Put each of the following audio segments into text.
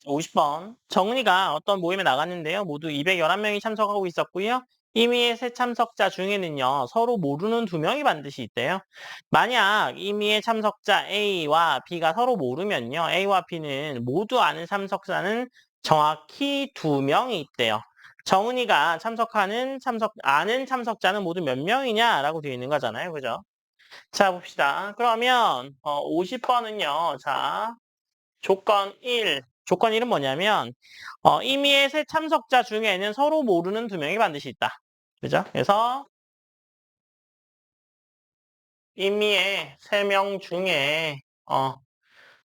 50번. 정은이가 어떤 모임에 나갔는데요. 모두 211명이 참석하고 있었고요. 임의의 세 참석자 중에는요, 서로 모르는 두 명이 반드시 있대요. 만약 임의의 참석자 A와 B가 서로 모르면요, A와 B는 모두 아는 참석자는 정확히 두 명이 있대요. 정은이가 아는 참석자는 모두 몇 명이냐라고 되어 있는 거잖아요. 그죠? 자, 봅시다. 그러면, 50번은요, 자, 조건 1. 조건 1은 뭐냐면, 임의의 세 참석자 중에는 서로 모르는 두 명이 반드시 있다. 그죠? 그래서, 임의의 세 명 중에,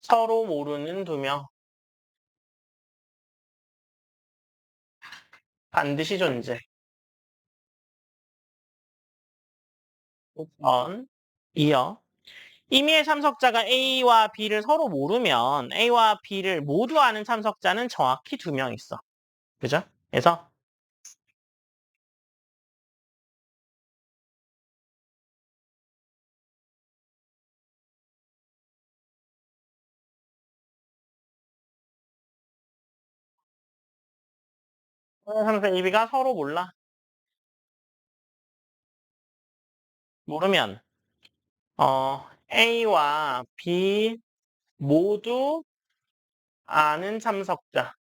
서로 모르는 두 명, 반드시 존재. 조건 2요. 임의의 참석자가 A와 B를 서로 모르면 A와 B를 모두 아는 참석자는 정확히 두 명 있어. 그죠? 그래서, 참석자 AB가 서로 몰라. 모르면, A와 B 모두 아는 참석자.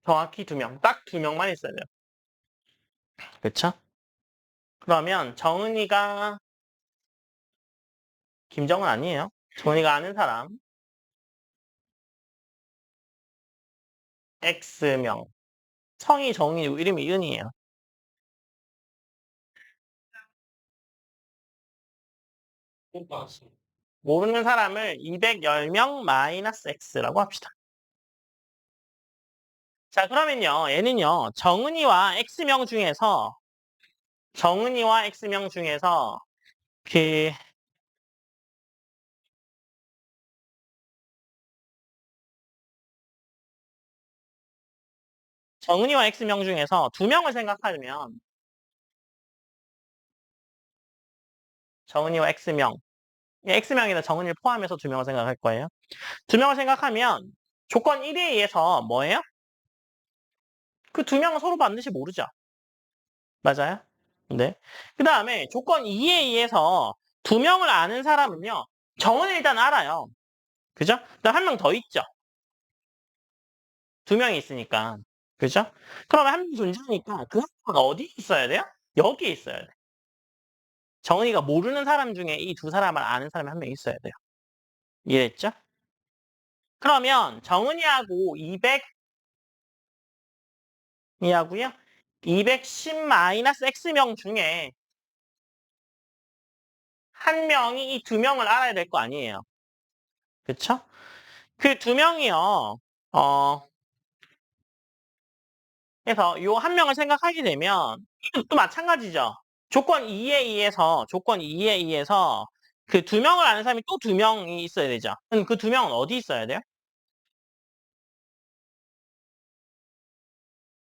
정확히 두 명. 딱 두 명만 있어야 돼요. 그쵸? 그러면 정은이가, 김정은 아니에요. 정은이가 아는 사람, X명. 성이 정이고 이름이 은이에요. 모르는 사람을 210명 마이너스 X라고 합시다. 자, 그러면요. 얘는요. 정은이와 X명 중에서 그 정은이와 X명 중에서 두 명을 생각하면 정은이와 X명, X명이나 정은이를 포함해서 두 명을 생각할 거예요. 두 명을 생각하면 조건 1에 의해서 뭐예요? 그 두 명은 서로 반드시 모르죠. 맞아요? 네. 그 다음에 조건 2에 의해서 두 명을 아는 사람은요. 정은을 일단 알아요. 그죠? 그다음 한 명 더 있죠. 두 명이 있으니까. 그죠? 그러면 한 명 존재하니까 그 사람은 어디 있어야 돼요? 여기에 있어야 돼. 정은이가 모르는 사람 중에 이 두 사람을 아는 사람이 한 명 있어야 돼요. 이해했죠? 그러면 정은이하고 200이하고요. 210-X명 중에 한 명이 이 두 명을 알아야 될 거 아니에요. 그쵸? 그 두 명이요. 어, 그래서 요 한 명을 생각하게 되면 또 마찬가지죠. 조건 2에 의해서 그 두 명을 아는 사람이 또 두 명이 있어야 되죠. 그럼 그 두 명은 어디 있어야 돼요?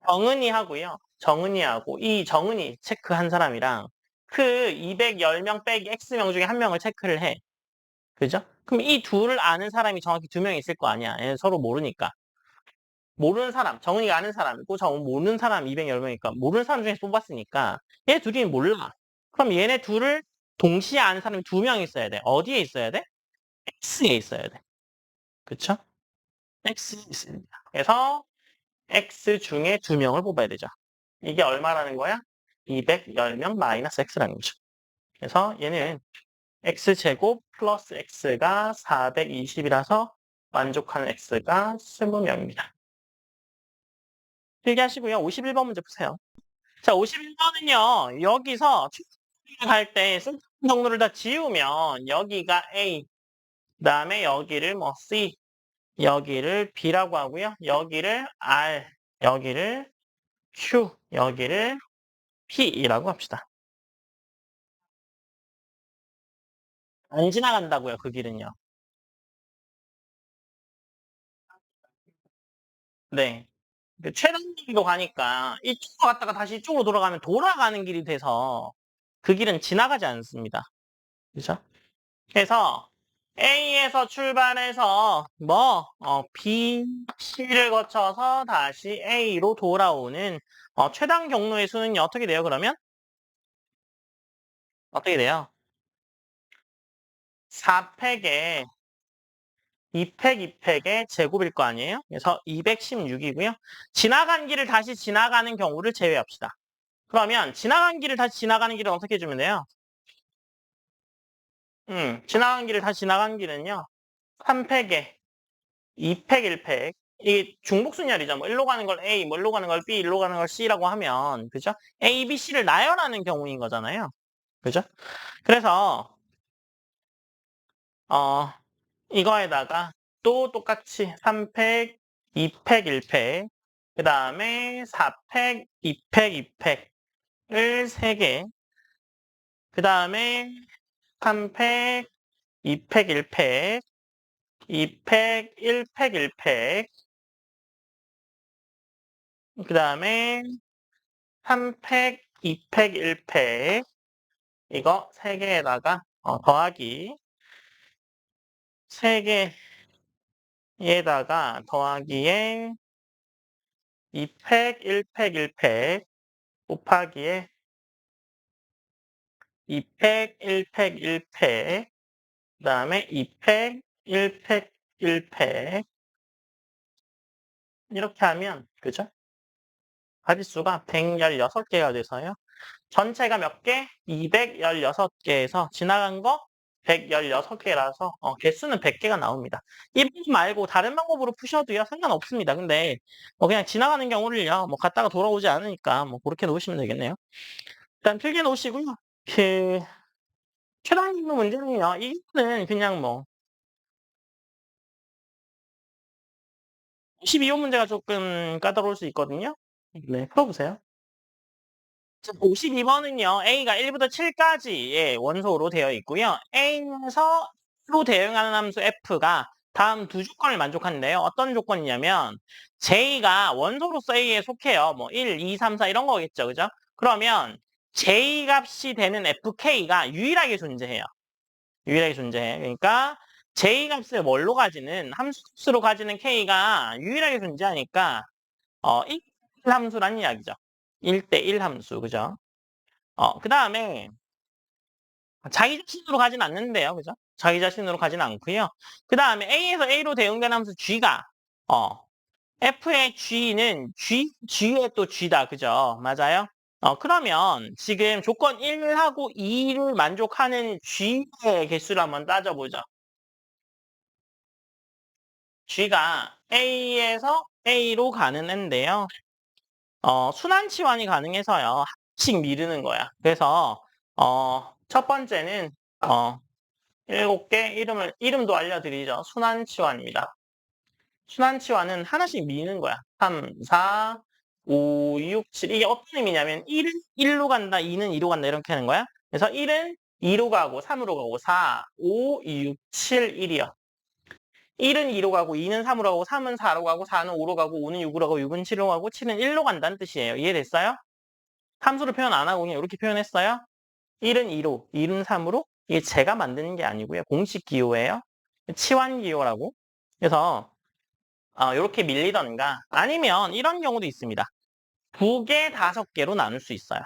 정은이하고요. 정은이하고 이 정은이 체크한 사람이랑 그 210명 빼기 X명 중에 한 명을 체크를 해. 그죠? 그럼 이 둘을 아는 사람이 정확히 두 명 있을 거 아니야. 얘는 서로 모르니까. 모르는 사람, 정은이가 아는 사람 있고 정은 모르는 사람 210명이니까 모르는 사람 중에서 뽑았으니까 얘 둘이 몰라. 그럼 얘네 둘을 동시에 아는 사람이 두 명 있어야 돼. 어디에 있어야 돼? X에 있어야 돼. 그쵸? X에 있습니다. 그래서 X 중에 두 명을 뽑아야 되죠. 이게 얼마라는 거야? 210명 마이너스 X라는 거죠. 그래서 얘는 X제곱 플러스 X가 420이라서 만족하는 X가 20명입니다. 필기하시고요. 51번 문제 푸세요. 자, 51번은요. 여기서 할 때 쓸데없는 경로를 다 지우면 여기가 A, 그다음에 여기를 뭐 C, 여기를 B라고 하고요. 여기를 R, 여기를 Q, 여기를 P라고 합시다. 안 지나간다고요, 그 길은요. 네. 그 최단길로 가니까 이쪽으로 갔다가 다시 이쪽으로 돌아가면 돌아가는 길이 돼서 그 길은 지나가지 않습니다. 그죠? 그래서 A에서 출발해서 B, C를 거쳐서 다시 A로 돌아오는 최단 경로의 수는요. 어떻게 돼요, 그러면? 어떻게 돼요? 4팩에 2팩, 2팩의 제곱일 거 아니에요? 그래서 216이고요. 지나간 길을 다시 지나가는 경우를 제외합시다. 그러면 지나간 길을 다시 지나가는 길은 어떻게 해주면 돼요? 지나간 길을 다시 지나가는 길은요. 3팩에 2팩, 1팩. 이게 중복순열이죠. 뭐 1로 가는 걸 A, 뭐 1로 가는 걸 B, 1로 가는 걸 C라고 하면 그죠? A, B, C를 나열하는 경우인 거잖아요. 그죠? 그래서 어 이거에다가 또 똑같이 3팩, 2팩, 1팩, 그 다음에 4팩, 2팩, 2팩을 3개, 그 다음에 3팩, 2팩, 1팩, 2팩, 1팩, 1팩, 그 다음에 3팩, 2팩, 1팩, 이거 3개에다가 더하기 3개에다가 더하기에 2팩, 1팩, 1팩 곱하기에 2팩, 1팩, 1팩, 그 다음에 2팩, 1팩, 1팩 이렇게 하면 그죠? 가짓수가 116개가 돼서요. 전체가 몇 개? 216개에서 지나간 거 116개라서 개수는 100개가 나옵니다. 이 방법 말고 다른 방법으로 푸셔도요. 상관없습니다. 근데 그냥 지나가는 경우를요. 갔다가 돌아오지 않으니까 그렇게 놓으시면 되겠네요. 일단 필기 놓으시고요. 그 최단기로 문제는요. 이거는 그냥 52호 문제가 조금 까다로울 수 있거든요. 네, 풀어보세요. 52번은요, A가 1부터 7까지의 원소로 되어 있고요. A에서 로 대응하는 함수 F가 다음 두 조건을 만족하는데요. 어떤 조건이냐면, J가 원소로서 A에 속해요. 1, 2, 3, 4 이런 거겠죠. 그죠? 그러면 J 값이 되는 FK가 유일하게 존재해요. 유일하게 존재해. 그러니까 J 값을 뭘로 가지는, 함수 값으로 가지는 K가 유일하게 존재하니까, 1 함수란 이야기죠. 1대1 함수, 그죠? 그 다음에 자기 자신으로 가진 않는데요. 그죠? 자기 자신으로 가진 않고요. 그 다음에 A에서 A로 대응되는 함수 G가 어, F의 G는 G의 또 G다. 그죠? 맞아요? 그러면 지금 조건 1하고 2를 만족하는 G의 개수를 한번 따져보죠. G가 A에서 A로 가는 애인데요. 순환 치환이 가능해서요. 하나씩 미루는 거야. 그래서 첫 번째는 7개 이름도 알려드리죠. 순환치환입니다. 순환치환은 하나씩 미는 거야. 3, 4, 5, 6, 7. 이게 어떤 의미냐면 1은 1로 간다, 2는 2로 간다 이렇게 하는 거야. 그래서 1은 2로 가고 3으로 가고 4, 5, 6, 7, 1이요. 1은 2로 가고 2는 3으로 가고 3은 4로 가고 4는 5로 가고 5는 6으로 가고 6은 7로 가고 7은 1로 간다는 뜻이에요. 이해됐어요? 함수로 표현 안 하고 그냥 이렇게 표현했어요. 1은 2로, 2는 3으로. 이게 제가 만드는 게 아니고요. 공식 기호예요. 치환 기호라고. 그래서 이렇게 밀리던가 아니면 이런 경우도 있습니다. 2개, 5개로 나눌 수 있어요.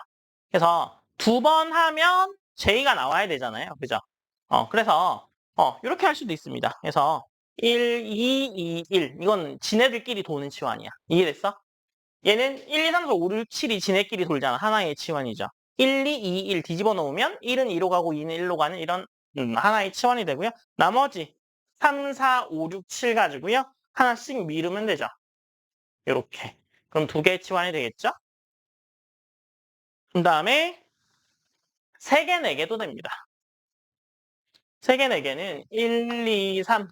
그래서 2번 하면 J가 나와야 되잖아요. 그죠? 그래서 이렇게 할 수도 있습니다. 그래서 1, 2, 2, 1. 이건 지네들끼리 도는 치환이야. 이해됐어? 얘는 1, 2, 3, 4, 5, 6, 7이 지네끼리 돌잖아. 하나의 치환이죠. 1, 2, 2, 1 뒤집어 놓으면 1은 2로 가고 2는 1로 가는 이런 하나의 치환이 되고요. 나머지 3, 4, 5, 6, 7 가지고요. 하나씩 미루면 되죠. 이렇게. 그럼 두 개의 치환이 되겠죠? 그 다음에 3개, 4개도 됩니다. 3개, 4개는 1, 2, 3,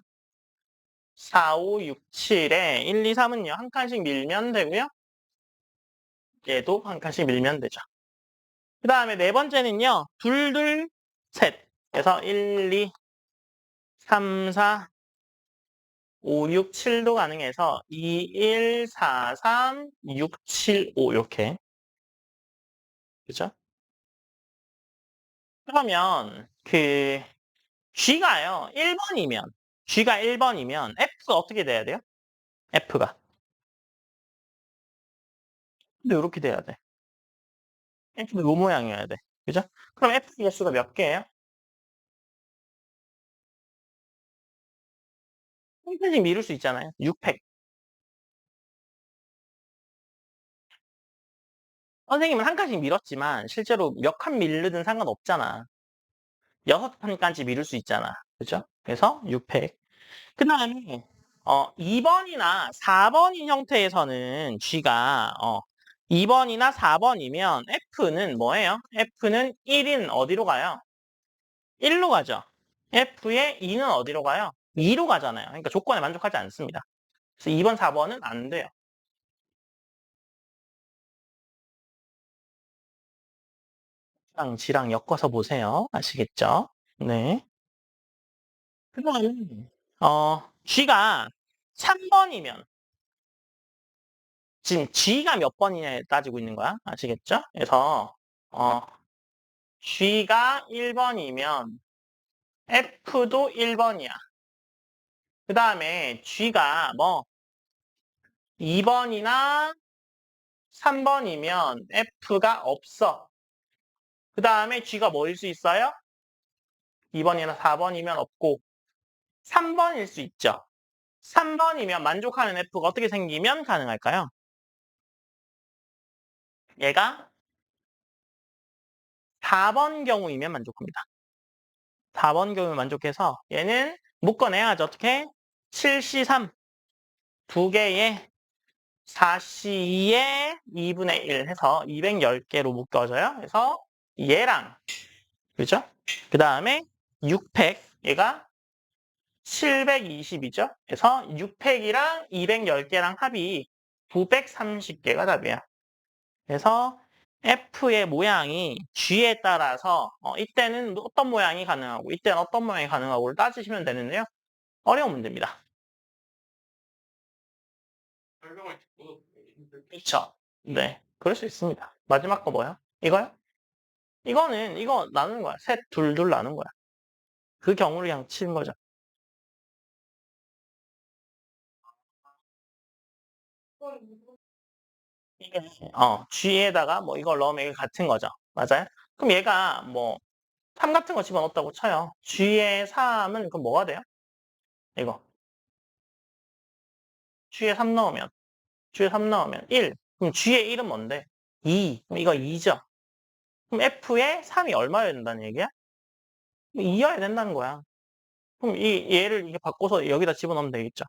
4, 5, 6, 7에 1, 2, 3은요. 한 칸씩 밀면 되고요. 얘도 한 칸씩 밀면 되죠. 그 다음에 네 번째는요. 둘, 둘, 셋. 그래서 1, 2, 3, 4, 5, 6, 7도 가능해서 2, 1, 4, 3, 6, 7, 5 이렇게. 그죠? 그러면 G가요. 1번이면 G가 1번이면 F가 어떻게 돼야 돼요? F가. 근데 이렇게 돼야 돼. F가 이 모양이어야 돼. 그죠? 그럼 F 개수가 몇 개예요? 한 칸씩 미룰 수 있잖아요. 6팩. 선생님은 한 칸씩 밀었지만 실제로 몇 칸 밀르든 상관없잖아. 6칸까지 미룰 수 있잖아. 그죠? 그래서 6팩. 그 다음에 2번이나 4번인 형태에서는 G가 2번이나 4번이면 F는 뭐예요? F는 1인 어디로 가요? 1로 가죠. F의 2는 어디로 가요? 2로 가잖아요. 그러니까 조건에 만족하지 않습니다. 그래서 2번, 4번은 안 돼요. G랑 엮어서 보세요. 아시겠죠? 네. 그 다음에 G가 3번이면 지금 G가 몇 번이냐에 따지고 있는 거야. 아시겠죠? 그래서 G가 1번이면 F도 1번이야. 그 다음에 G가 뭐 2번이나 3번이면 F가 없어. 그 다음에 G가 뭐일 수 있어요? 2번이나 4번이면 없고 3번일 수 있죠. 3번이면 만족하는 F가 어떻게 생기면 가능할까요? 얘가 4번 경우이면 만족합니다. 4번 경우에 만족해서 얘는 묶어내야죠. 어떻게? 7C3 두 개의 4C2의 2분의 1 해서 210개로 묶어져요. 그래서 얘랑 그죠? 그 다음에 6팩 얘가 720이죠? 그래서 6팩이랑 210개랑 합이 930개가 답이야. 그래서 F의 모양이 G에 따라서 이때는 어떤 모양이 가능하고 이때는 어떤 모양이 가능하고를 따지시면 되는데요. 어려운 문제입니다. 그렇죠? 네, 그럴 수 있습니다. 마지막 거 뭐야? 이거요? 이거 나누는 거야. 셋, 둘, 둘 나눈 거야. 그 경우를 그냥 치는 거죠. 이게 G에다가 뭐 이걸 넣으면 이게 같은 거죠. 맞아요? 그럼 얘가 뭐 3 같은 거 집어넣었다고 쳐요. G에 3은 그럼 뭐가 돼요? 이거. G에 3 넣으면 G에 3 넣으면 1. 그럼 G의 1은 뭔데? 2. 그럼 이거 2죠. 그럼 F에 3이 얼마여야 된다는 얘기야? 2여야 된다는 거야. 그럼 얘를 이게 바꿔서 여기다 집어넣으면 되겠죠.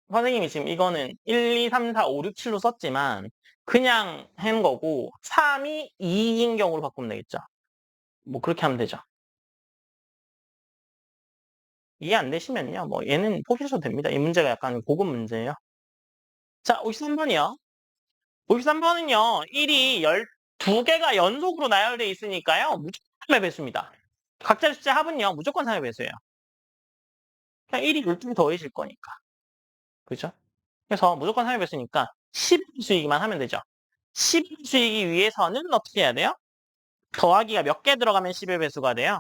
선생님이 지금 이거는 1, 2, 3, 4, 5, 6, 7로 썼지만 그냥 한 거고 3이 2인 경우로 바꾸면 되겠죠. 뭐 그렇게 하면 되죠. 이해 안 되시면요. 뭐 얘는 포기하셔도 됩니다. 이 문제가 약간 고급 문제예요. 자, 53번이요. 53번은요. 1이 12개가 연속으로 나열되어 있으니까요. 무조건 3의 배수입니다. 각자의 숫자 합은요. 무조건 3의 배수예요. 그냥 1이 12개 더해질 거니까. 그죠? 그래서 무조건 3의 배수니까 10수이기만 하면 되죠. 10수이기 위해서는 어떻게 해야 돼요? 더하기가 몇 개 들어가면 10의 배수가 돼요?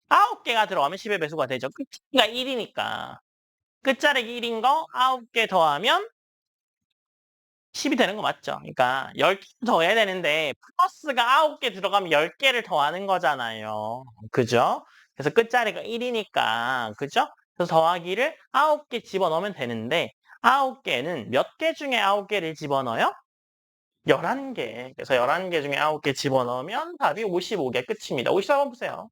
9개가 들어가면 10의 배수가 되죠. 끝자리가 1이니까. 끝자리가 1인 거 9개 더하면 10이 되는 거 맞죠? 그러니까 10개 더해야 되는데 플러스가 9개 들어가면 10개를 더하는 거잖아요. 그죠? 그래서 끝자리가 1이니까 그죠? 그래서 더하기를 9개 집어넣으면 되는데 9개는 몇 개 중에 9개를 집어넣어요? 11개. 그래서 11개 중에 9개 집어넣으면 답이 55개 끝입니다. 54번 보세요.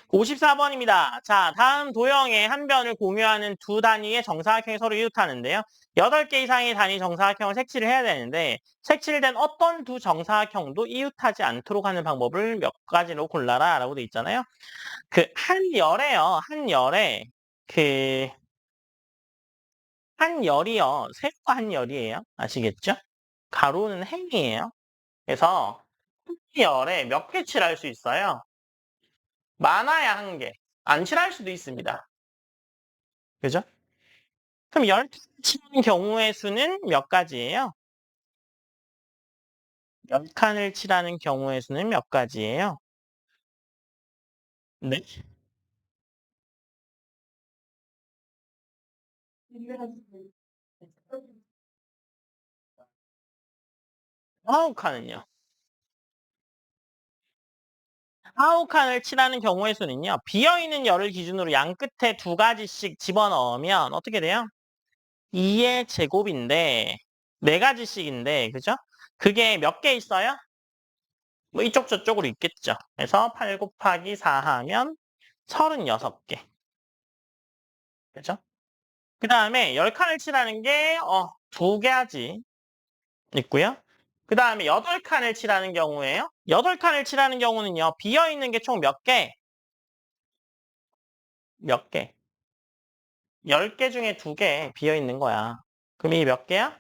54번입니다. 자, 다음 도형의 한 변을 공유하는 두 단위의 정사각형이 서로 이웃하는데요. 8개 이상의 단위 정사각형을 색칠을 해야 되는데 색칠된 어떤 두 정사각형도 이웃하지 않도록 하는 방법을 몇 가지로 골라라 라고 돼 있잖아요. 그 한 열에요. 한 열에 그 한 열이요. 세로가 한 열이에요. 아시겠죠? 가로는 행이에요. 그래서 한 열에 몇 개 칠할 수 있어요? 많아야 한 개. 안 칠할 수도 있습니다. 그죠? 그럼 10개 치는 경우의 수는 몇 가지예요? 10칸을 칠하는 경우의 수는 몇 가지예요? 네. 9칸은요? 9칸을 칠하는 경우의 수는요. 비어있는 열을 기준으로 양 끝에 2가지씩 집어넣으면 어떻게 돼요? 2의 제곱인데 4가지씩인데 그죠? 그게 몇 개 있어요? 뭐 이쪽 저쪽으로 있겠죠. 그래서 8 곱하기 4 하면 36개. 그죠? 그 다음에 10칸을 칠하는 게 2가지 있고요. 그 다음에 8칸을 칠하는 경우에요. 8칸을 칠하는 경우는요. 비어있는 게 총 몇 개? 몇 개? 10개 중에 2개 비어있는 거야. 그럼 이게 몇 개야?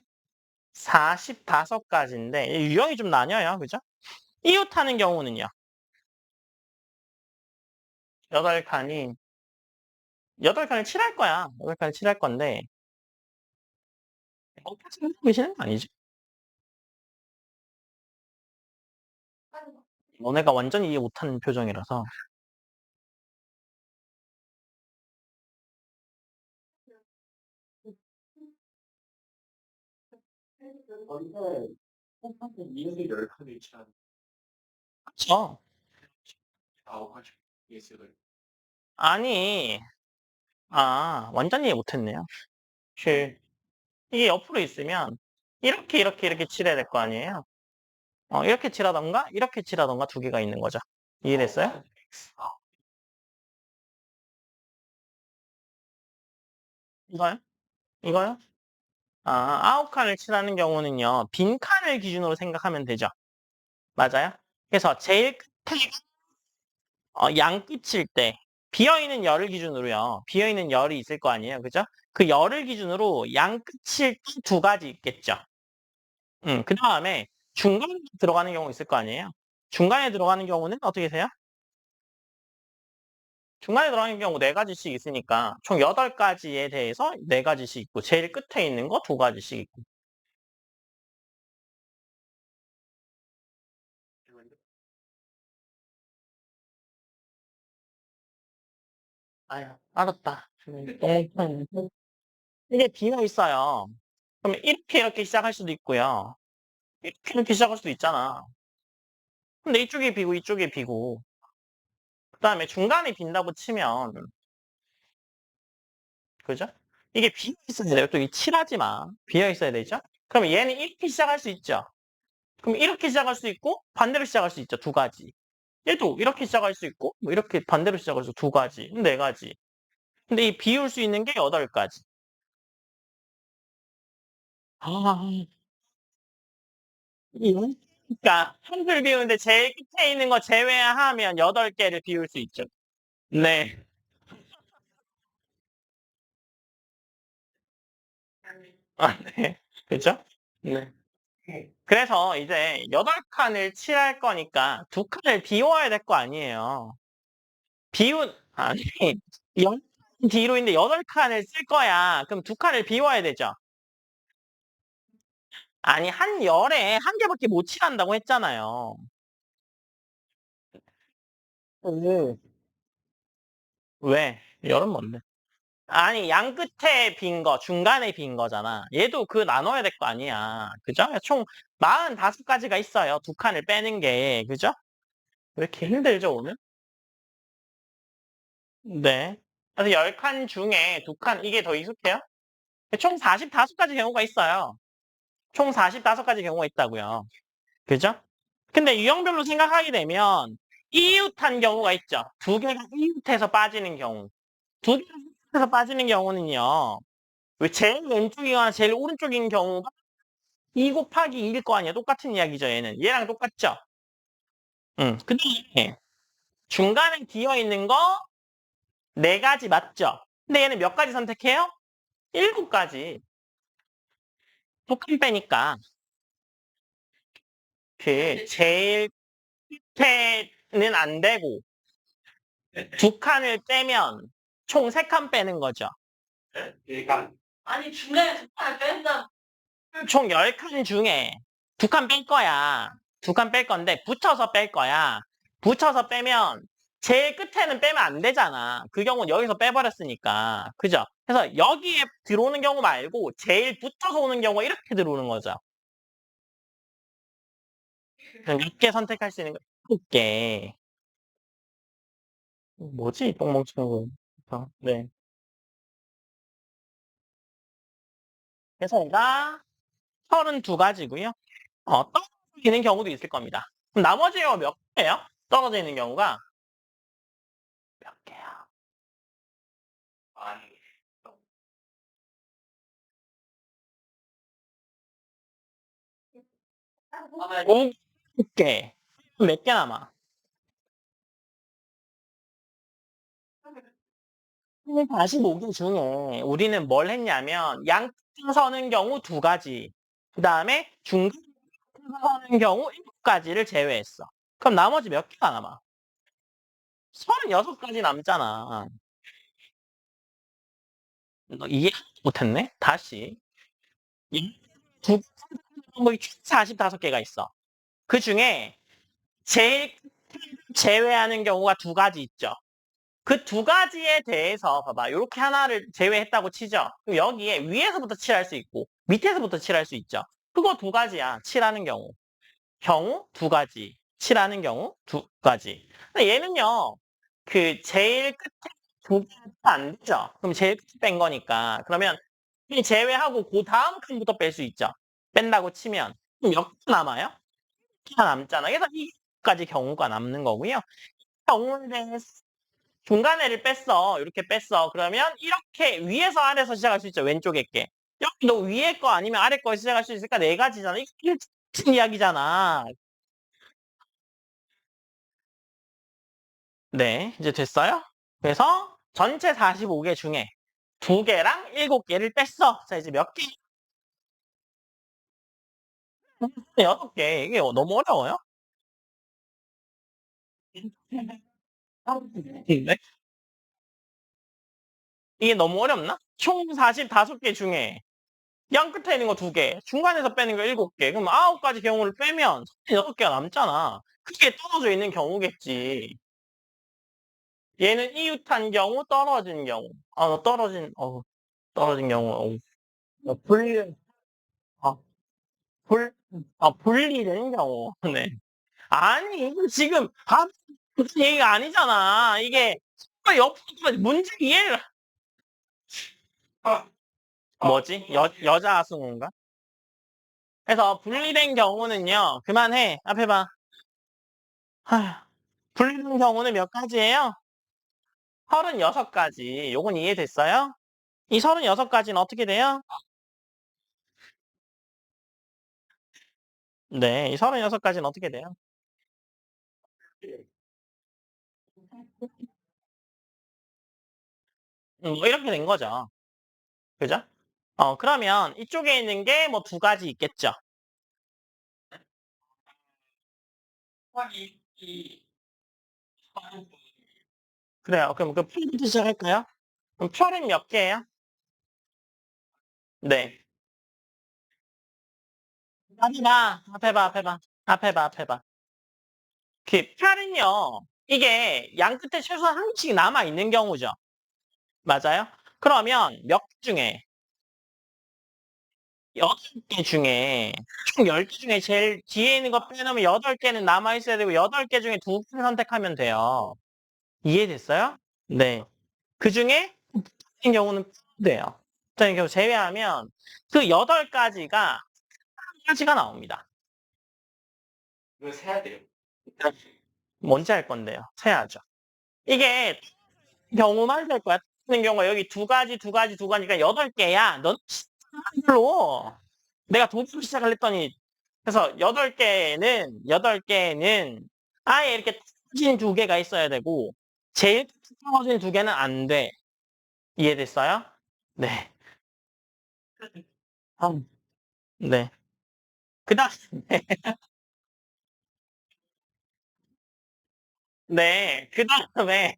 45가지인데 유형이 좀 나뉘어요. 그죠? 이웃하는 경우는요. 8칸이 8칸을 칠할 거야. 8칸을 칠할 건데 계시는 거 아니지? 너네가 완전히 이해 못하는 표정이라서. 그쵸? 아니, 완전히 이해 못했네요. 그, 이게 옆으로 있으면 이렇게 칠해야 될 거 아니에요? 이렇게 칠하던가 이렇게 칠하던가 2개가 있는 거죠. 이해됐어요? 이거요? 이거요? 9칸을 칠하는 경우는요. 빈 칸을 기준으로 생각하면 되죠. 맞아요? 그래서 제일 끝에 양 끝일 때 비어있는 열을 기준으로요. 비어있는 열이 있을 거 아니에요. 그죠? 그 열을 기준으로 양 끝일 때 2가지 있겠죠. 그 다음에 중간에 들어가는 경우 있을 거 아니에요. 중간에 들어가는 경우는 어떻게 돼요? 중간에 들어가는 경우 4가지씩 있으니까 총 8가지에 대해서 4가지씩 있고 제일 끝에 있는 거 2가지씩 있고. 아유, 알았다. 이게 비어 있어요. 그럼 이렇게 시작할 수도 있고요. 이렇게 시작할 수도 있잖아. 근데 이쪽이 비고 이쪽이 비고 그다음에 중간에 빈다고 치면 그죠? 이게 비어 있어야 돼요. 또 이 칠하지 마. 비어 있어야 되죠? 그럼 얘는 이렇게 시작할 수 있죠. 그럼 이렇게 시작할 수 있고 반대로 시작할 수 있죠. 2가지. 얘도 이렇게 시작할 수 있고 뭐 이렇게 반대로 시작할 수 2가지, 4가지. 근데 이 비울 수 있는 게 8가지. 아, 그러니까 한글 비우는데 제일 끝에 있는 거 제외하면 8개를 비울 수 있죠. 네. 네. 그죠? 네. 그래서 이제 8칸을 칠할 거니까 2칸을 비워야 될 거 아니에요. 아니, 10칸 뒤로 있는데 8칸을 쓸 거야. 그럼 2칸을 비워야 되죠. 아니, 한 열에 한 개밖에 못 칠한다고 했잖아요. 오. 왜? 열은 뭔데? 아니, 양 끝에 빈 거, 중간에 빈 거잖아. 얘도 그 나눠야 될 거 아니야. 그죠? 총 45가지가 있어요. 2칸을 빼는 게. 그죠? 왜 이렇게 힘들죠, 오늘? 네. 그래서 10칸 중에 2칸, 이게 더 익숙해요? 총 45가지 경우가 있어요. 총 45가지 경우가 있다고요. 그죠? 근데 유형별로 생각하게 되면 이웃한 경우가 있죠. 2개가 이웃해서 빠지는 경우. 2개가 이웃해서 빠지는 경우는요. 왜 제일 왼쪽이거나 제일 오른쪽인 경우가 2 곱하기 2일 거 아니야. 똑같은 이야기죠, 얘는. 얘랑 똑같죠? 응. 근데 중간에 비어 있는 거 4가지 맞죠? 근데 얘는 몇 가지 선택해요? 7가지. 똑같 빼니까 그 제일 끝에는 안 되고 2칸을 빼면 총 3칸 빼는 거죠. 아니 중간에 2칸을 뺀다. 총 10칸 중에 2칸 뺄 거야. 두 칸 뺄 건데 붙여서 뺄 거야. 붙여서 빼면 제일 끝에는 빼면 안 되잖아. 그 경우는 여기서 빼버렸으니까. 그죠? 그래서 여기에 들어오는 경우 말고 제일 붙어서 오는 경우가 이렇게 들어오는 거죠. 그럼 몇 개 선택할 수 있는 거? 7개. 뭐지? 똥멍청한 거. 네. 그래서 얘가 32가지고요. 떨어지는 경우도 있을 겁니다. 그럼 나머지 경우 몇 개예요? 떨어지는 경우가 몇 개야? 아니. 5개. 몇 개 남아? 45개 중에 우리는 뭘 했냐면 양끝 서는 경우 2가지, 그 다음에 중간 서는 경우 7가지를 제외했어. 그럼 나머지 몇 개가 남아? 36가지 남잖아. 너 이해 못했네? 다시. 두 방법이 총 45개가 있어. 그 중에 제일 제외하는 경우가 2가지 있죠. 그 2가지에 대해서 봐봐. 이렇게 하나를 제외했다고 치죠. 그럼 여기에 위에서부터 칠할 수 있고 밑에서부터 칠할 수 있죠. 그거 2가지야. 칠하는 경우 2가지. 칠하는 경우 2가지. 근데 얘는요. 그 제일 끝에 2개가 안 되죠. 그럼 제일 끝에 뺀 거니까. 그러면 이 제외하고 그 다음 칸부터 뺄 수 있죠. 뺀다고 치면. 그럼 몇 개 남아요? 개 남잖아. 그래서 이까지 경우가 남는 거고요. 경우에 대해서 중간에를 뺐어. 이렇게 뺐어. 그러면 이렇게 위에서 아래에서 시작할 수 있죠. 왼쪽에 게. 여기 너 위에 거 아니면 아래 거 시작할 수 있을까? 4가지잖아. 이게 무슨 이야기잖아. 네, 이제 됐어요? 그래서 전체 45개 중에 2개랑 7개를 뺐어. 자, 이제 몇 개? 6개. 이게 너무 어려워요? 네? 이게 너무 어렵나? 총 45개 중에 양 끝에 있는 거 2개, 중간에서 빼는 거 7개. 그럼 9가지 경우를 빼면 6개가 남잖아. 그게 떨어져 있는 경우겠지. 얘는 이웃한 경우, 떨어진 경우. 떨어진 경우. 분리, 어, 분리되는 경우. 네. 아니, 이거 지금, 무슨 얘기가 아니잖아. 이게, 옆으로 문제 이해를. 뭐지? 여자 아승우인가? 그래서 분리된 경우는요, 그만해. 앞에 봐. 아휴, 분리된 경우는 몇 가지예요? 36가지. 요건 이해됐어요? 이 36가지는 어떻게 돼요? 네, 이 36가지는 어떻게 돼요? 뭐 이렇게 된 거죠. 그죠? 그러면 이쪽에 있는 게 뭐 2가지 있겠죠? 그래요. 그럼 그 풀부터 시작할까요? 그럼 별은 몇 개예요? 네. 앞에 봐. 그 별은요, 이게 양 끝에 최소한 한 개씩 남아있는 경우죠. 맞아요? 그러면 몇 개 중에, 8개 중에, 총 10개 중에 제일 뒤에 있는 거 빼놓으면 8개는 남아있어야 되고, 8개 중에 2개 선택하면 돼요. 이해됐어요? 네. 그 중에, 같은 경우는 돼요. 같은 경우 제외하면, 그 8가지가, 1가지가 나옵니다. 이거 세야 돼요. 뭔지 알 건데요. 세야죠. 이게, 경우만 될 거야. 같은 경우가 여기 2가지니까 8개야. 넌 별로. 내가 도입부 시작을 했더니 그래서 8개는 아예 이렇게 떨어진 2개가 있어야 되고 제일 떨어진 2개는 안 돼. 이해됐어요? 네. 음, 네. 그다음에 네. 그다음에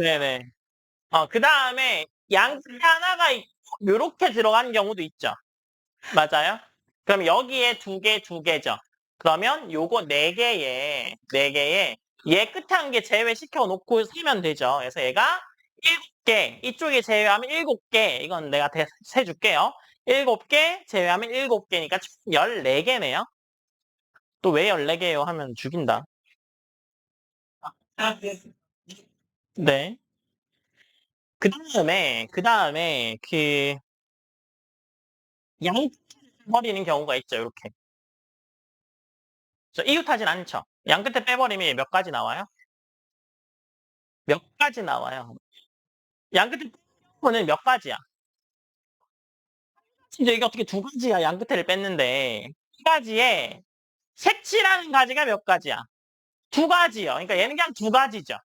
네네. 그다음에 양쪽에 하나가 요렇게 들어간 경우도 있죠. 맞아요? 그럼 여기에 두 개, 두 개죠. 그러면 요거 네 개에 얘 끝에 한 개 제외시켜 놓고 세면 되죠. 그래서 얘가 7개, 이쪽에 제외하면 7개. 이건 내가 세줄게요. 7개 제외하면 7개니까 총 14개네요. 또 왜 14개예요 하면 죽인다. 네. 그 다음에 양 버리는 경우가 있죠. 이렇게. 이웃하진 않죠. 양 끝에 빼버리면 몇 가지 나와요? 몇 가지 나와요. 양 끝에 빼는 몇 가지야? 진짜 이게 어떻게 두 가지야? 양 끝에를 뺐는데 두 가지에 색칠하는 가지가 몇 가지야? 두 가지요. 그러니까 얘는 그냥 두 가지죠.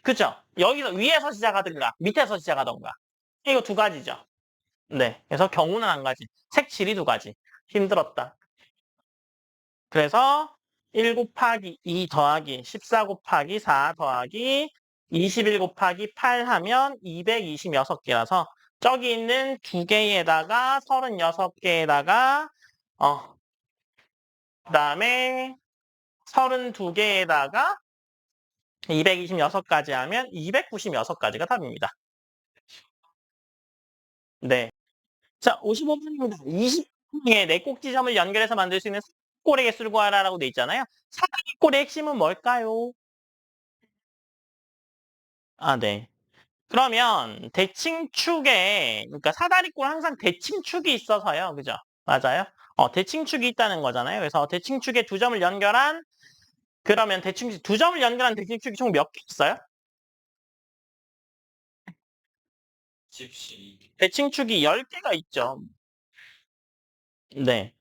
그죠? 여기서 위에서 시작하든가 밑에서 시작하던가. 이거 두 가지죠. 네. 그래서 경우는 한 가지. 색칠이 두 가지. 힘들었다. 그래서 1 곱하기 2 더하기 14 곱하기 4 더하기 21 곱하기 8 하면 226개라서 저기 있는 두 개에다가 36개에다가 그다음에 32개에다가 226까지 하면 296가지가 답입니다. 네. 자, 55번입니다. 20분의 네 꼭지점을 연결해서 만들 수 있는 사다리꼴의 개수를 구하라라고 돼 있잖아요. 사다리꼴의 핵심은 뭘까요? 아, 네. 그러면 대칭축에, 그러니까 사다리꼴 항상 대칭축이 있어서요. 그죠? 맞아요? 대칭축이 있다는 거잖아요. 그래서 대칭축에 두 점을 연결한, 그러면 두 점을 연결한 대칭축이 총 몇 개 있어요? 대칭축이 10개가 있죠. 네.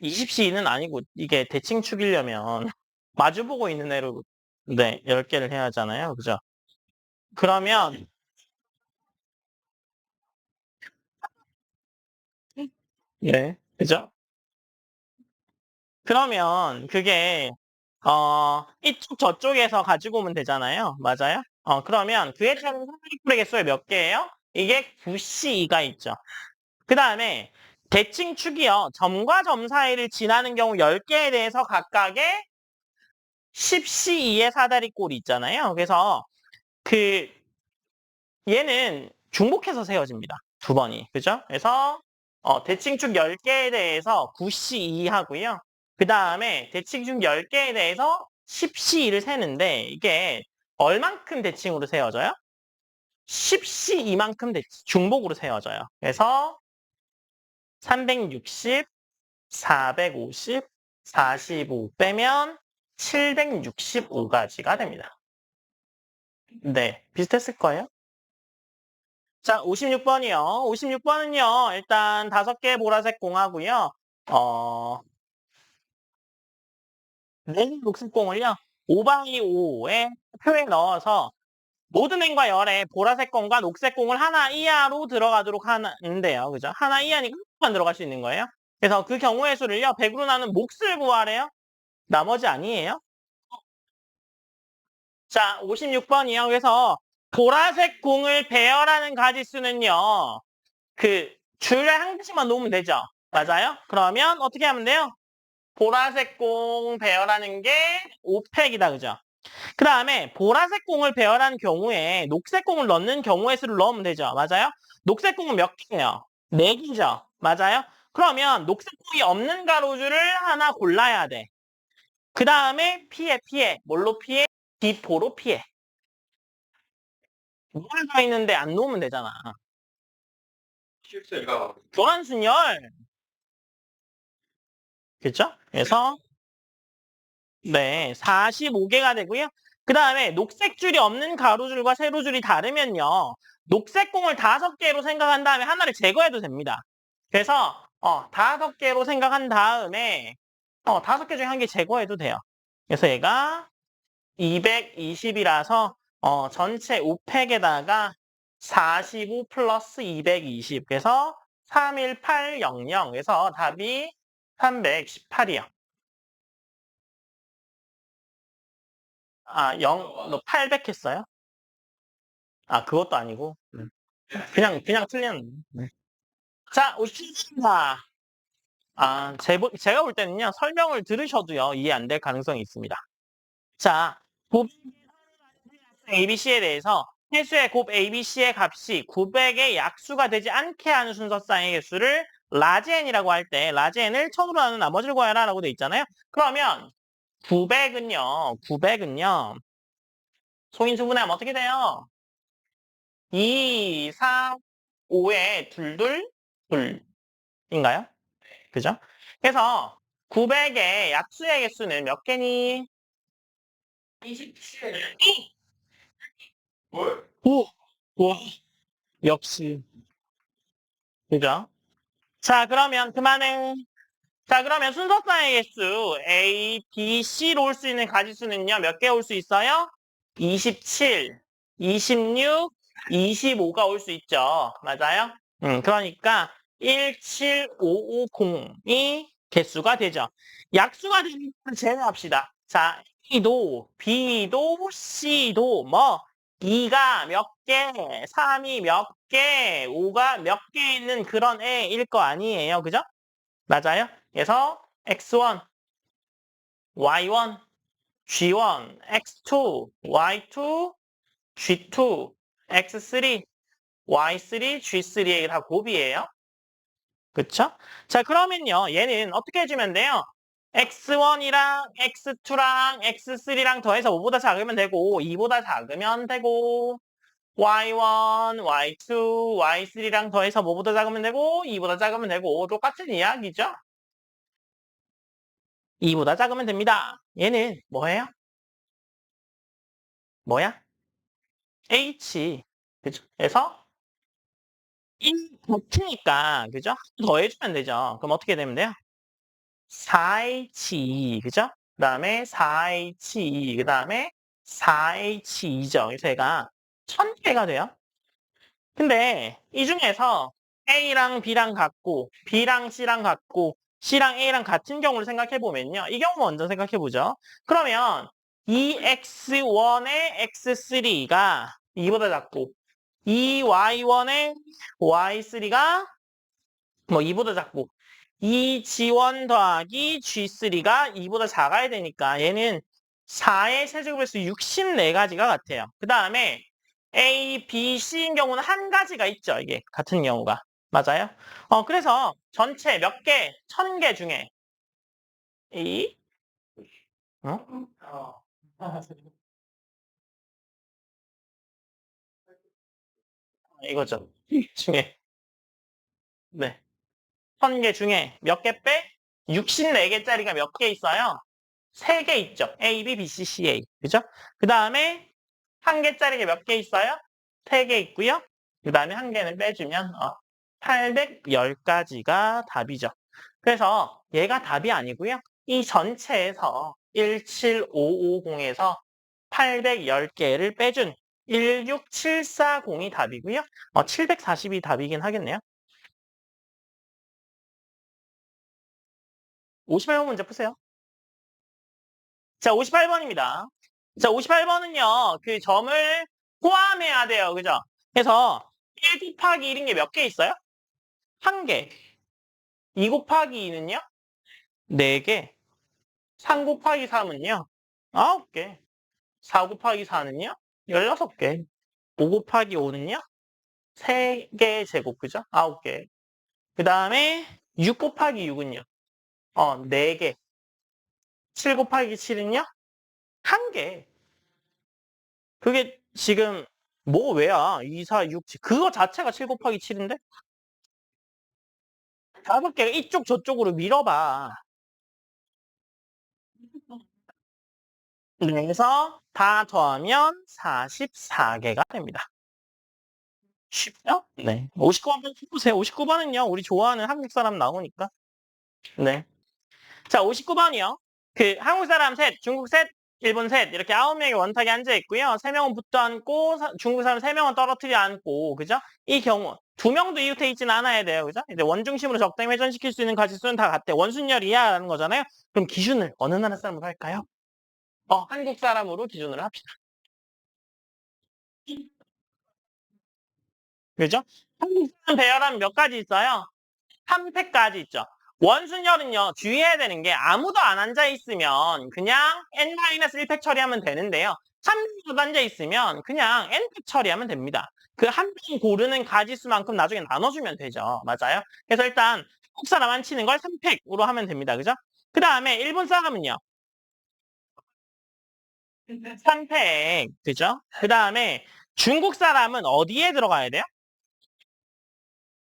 20C는 아니고, 이게 대칭축이려면 마주보고 있는 애로, 네, 10개를 해야 하잖아요. 그죠? 그러면, 네. 그죠? 그러면 그게 이쪽 저쪽에서 가지고 오면 되잖아요. 맞아요? 그러면 그에 따른 사다리꼴의 개수가 몇 개예요? 이게 9C2가 있죠. 그 다음에 대칭축이요. 점과 점 사이를 지나는 경우 10개에 대해서 각각의 10C2의 사다리꼴이 있잖아요. 그래서 그 얘는 중복해서 세워집니다. 두 번이. 그죠? 그래서 대칭축 10개에 대해서 9C2 하고요. 그 다음에 대칭축 10개에 대해서 10C2를 세는데 이게 얼만큼 대칭으로 세워져요? 10C2만큼 중복으로 세워져요. 그래서 360, 450, 45 빼면 765가지가 됩니다. 네, 비슷했을 거예요. 자, 56번이요. 56번은요, 일단 5개 보라색 공하고요. 4개 녹색 공을요, 5x5의 표에 넣어서 모든 행과 열에 보라색 공과 녹색 공을 하나 이하로 들어가도록 하는데요. 그죠? 하나 이하니까 하나만 들어갈 수 있는 거예요. 그래서 그 경우의 수를요, 100으로 나눈 몫을 구하래요. 나머지 아니에요. 자, 56번이요. 그래서 보라색 공을 배열하는 가지수는요, 그 줄에 한 개씩만 놓으면 되죠. 맞아요? 그러면 어떻게 하면 돼요? 보라색 공 배열하는 게 5팩이다. 그죠? 그 다음에 보라색 공을 배열한 경우에 녹색 공을 넣는 경우의 수를 넣으면 되죠. 맞아요? 녹색 공은 몇 개예요? 4개죠. 맞아요? 그러면 녹색 공이 없는 가로줄을 하나 골라야 돼. 그 다음에 피해. 뭘로 피해? 기포로 피해. 뭐가 서 있는데 안 놓으면 되잖아. 교란순열. 그렇죠? 그래서 네, 45개가 되고요. 그 다음에 녹색 줄이 없는 가로줄과 세로줄이 다르면요. 녹색 공을 5개로 생각한 다음에 하나를 제거해도 됩니다. 그래서 5개로 생각한 다음에 5개 중에 한 개 제거해도 돼요. 그래서 얘가 220이라서 전체 5팩에다가 45 플러스 220 그래서 31800 그래서 답이 318이요. 아, 너 800 했어요? 아, 그것도 아니고. 그냥 틀렸네. 네. 자, 57번입니다. 제가 볼 때는요, 설명을 들으셔도요, 이해 안 될 가능성이 있습니다. 자, 곱 ABC에 대해서 해수의 곱 ABC의 값이 900의 약수가 되지 않게 하는 순서쌍의 개수를 라지 n이라고 할 때, 라지 n을 1000으로 나눈 나머지를 구해라 라고 돼 있잖아요. 그러면 900은요, 소인수분해하면 어떻게 돼요? 2, 3, 5에 둘인가요? 그죠? 그래서 900의 약수의 개수는 몇 개니? 27. 오! 와, 역시. 그죠? 자, 그러면 그만해. 자, 그러면 순서쌍의 개수 A, B, C로 올 수 있는 가지수는요, 몇 개 올 수 있어요? 27, 26, 25가 올 수 있죠. 맞아요? 그러니까 17550이 개수가 되죠. 약수가 되면 제외합시다. 자, A도, B도, C도 뭐 2가 몇 개, 3이 몇 개, 5가 몇 개 있는 그런 애일 거 아니에요. 그죠? 맞아요? 그래서 X1, Y1, G1, X2, Y2, G2, X3, Y3, G3에 다 곱이에요. 그쵸? 자, 그러면요. 얘는 어떻게 해주면 돼요? X1이랑 X2랑 X3랑 더해서 5보다 작으면 되고 2보다 작으면 되고 Y1, Y2, Y3랑 더해서 5보다 작으면 되고 2보다 작으면 되고 똑같은 이야기죠? 2보다 작으면 됩니다. 얘는 뭐예요? 뭐야? H. 그죠? 그래서 1 곱히니까 그죠? 더해주면 되죠. 그럼 어떻게 되면 돼요? 4H, 그죠? 그 다음에 4H, 그 다음에 4H2죠. 그래서 얘가 1000개가 돼요. 근데 이 중에서 A랑 B랑 같고, B랑 C랑 같고, C랑 A랑 같은 경우를 생각해보면요. 이 경우 먼저 생각해보죠. 그러면 이 X1의 X3가 2보다 작고, 이 Y1의 Y3가 뭐 2보다 작고, 이 G1 더하기 G3가 2보다 작아야 되니까 얘는 4의 세제곱에서 64가지가 같아요. 그 다음에 A, B, C인 경우는 한 가지가 있죠. 이게 같은 경우가. 맞아요? 그래서 전체 몇 개, 1000개 중에 이 어? 이거죠. 중에 네. 1000개 중에 몇 개 빼? 64개짜리가 몇 개 있어요? 3개 있죠. A, B, B, C, C, A. 그죠? 그 다음에 한 개짜리가 몇 개 있어요? 3개 있고요. 그 다음에 한 개는 빼주면 810가지가 답이죠. 그래서 얘가 답이 아니고요. 이 전체에서 17550에서 810개를 빼준 16740이 답이고요. 740이 답이긴 하겠네요. 58번 문제 푸세요. 자, 58번입니다. 자, 58번은요, 그 점을 포함해야 돼요. 그죠? 그래서 1 곱하기 1인 게 몇 개 있어요? 1개. 2 곱하기 2는요? 4개. 3 곱하기 3은요? 9개. 4 곱하기 4는요? 16개. 5 곱하기 5는요? 3개 제곱, 그죠? 9개. 그 다음에 6 곱하기 6은요? 4개. 7 곱하기 7은요? 1개. 그게 지금 뭐 왜야? 2, 4, 6, 7. 그거 자체가 7 곱하기 7인데? 5개가 이쪽 저쪽으로 밀어봐. 그래서 다 더하면 44개가 됩니다. 쉽죠? 네. 59번 보세요. 59번은요. 우리 좋아하는 한국 사람 나오니까. 네. 자, 59번이요. 그 한국 사람 셋, 중국 셋, 일본 셋 이렇게 9명이 원탁에 앉아 있고요. 3명은 붙어 앉고 중국 사람 3명은 떨어뜨려 앉고 그죠? 이 경우 2명도 이웃해 있지는 않아야 돼요. 그죠? 이제 원중심으로 적당히 회전시킬 수 있는 가지수는 다 같대. 원순열이야라는 거잖아요. 그럼 기준을 어느 나라 사람으로 할까요? 한국 사람으로 기준을 합시다. 그죠? 한국 사람 배열하면 몇 가지 있어요? 한 팩까지 있죠. 원순열은요, 주의해야 되는 게 아무도 안 앉아있으면 그냥 n-1팩 처리하면 되는데요. 한 명도 앉아있으면 그냥 n팩 처리하면 됩니다. 그 한 명 고르는 가지수만큼 나중에 나눠주면 되죠. 맞아요? 그래서 일단 한국 사람 안 치는 걸 3팩으로 하면 됩니다. 그죠? 그 다음에 일본 사람은요. 3팩. 그죠? 그 다음에 중국 사람은 어디에 들어가야 돼요?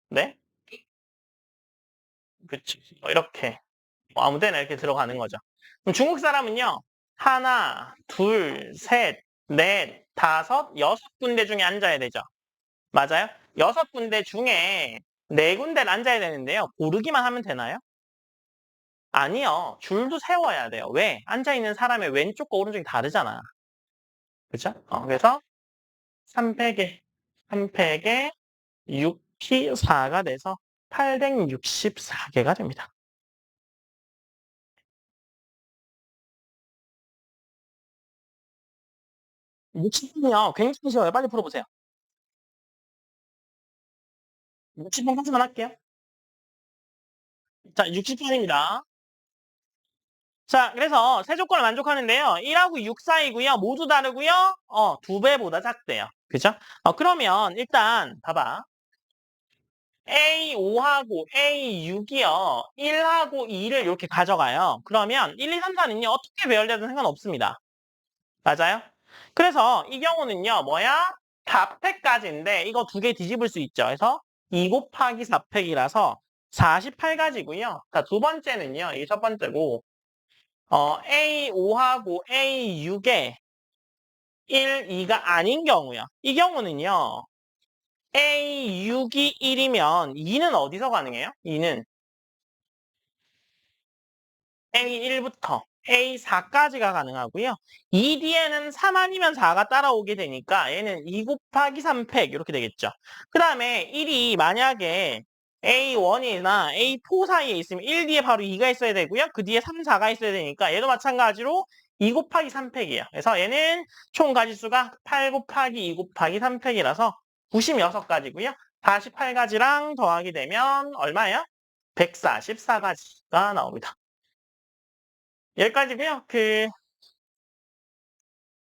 네? 그치. 이렇게. 뭐 아무 데나 이렇게 들어가는 거죠. 그럼 중국 사람은요. 하나, 둘, 셋, 넷, 다섯, 여섯 군데 중에 앉아야 되죠. 맞아요? 여섯 군데 중에 네 군데를 앉아야 되는데요. 고르기만 하면 되나요? 아니요. 줄도 세워야 돼요. 왜? 앉아있는 사람의 왼쪽과 오른쪽이 다르잖아. 그죠? 그래서 3팩에, 3팩에 6P4가 돼서 864개가 됩니다. 60분이요. 굉장히 쉬워요. 빨리 풀어보세요. 60분까지만 할게요. 자, 60분입니다. 자, 그래서 세 조건을 만족하는데요. 1하고 6 사이고요. 모두 다르고요. 2배보다 작대요. 그죠? 그러면 일단 봐봐. A5하고 A6이요. 1하고 2를 이렇게 가져가요. 그러면 1, 2, 3, 4는요. 어떻게 배열되든 상관없습니다. 맞아요? 그래서 이 경우는요. 뭐야? 4팩까지인데 이거 두 개 뒤집을 수 있죠. 그래서 2 곱하기 4팩이라서 48가지고요. 자, 두 번째는요. 이게 첫 번째고 A5하고 A6에 1, 2가 아닌 경우요. 이 경우는요. A6이 1이면 2는 어디서 가능해요? 2는 A1부터 A4까지가 가능하고요. 이 뒤에는 3 아니면 4가 따라오게 되니까 얘는 2 곱하기 3팩 이렇게 되겠죠. 그 다음에 1이 만약에 A1이나 A4 사이에 있으면 1 뒤에 바로 2가 있어야 되고요. 그 뒤에 3, 4가 있어야 되니까 얘도 마찬가지로 2 곱하기 3팩이에요. 그래서 얘는 총 가지수가 8 곱하기 2 곱하기 3팩이라서 96가지고요. 48가지랑 더하게 되면 얼마예요? 144가지가 나옵니다. 여기까지고요.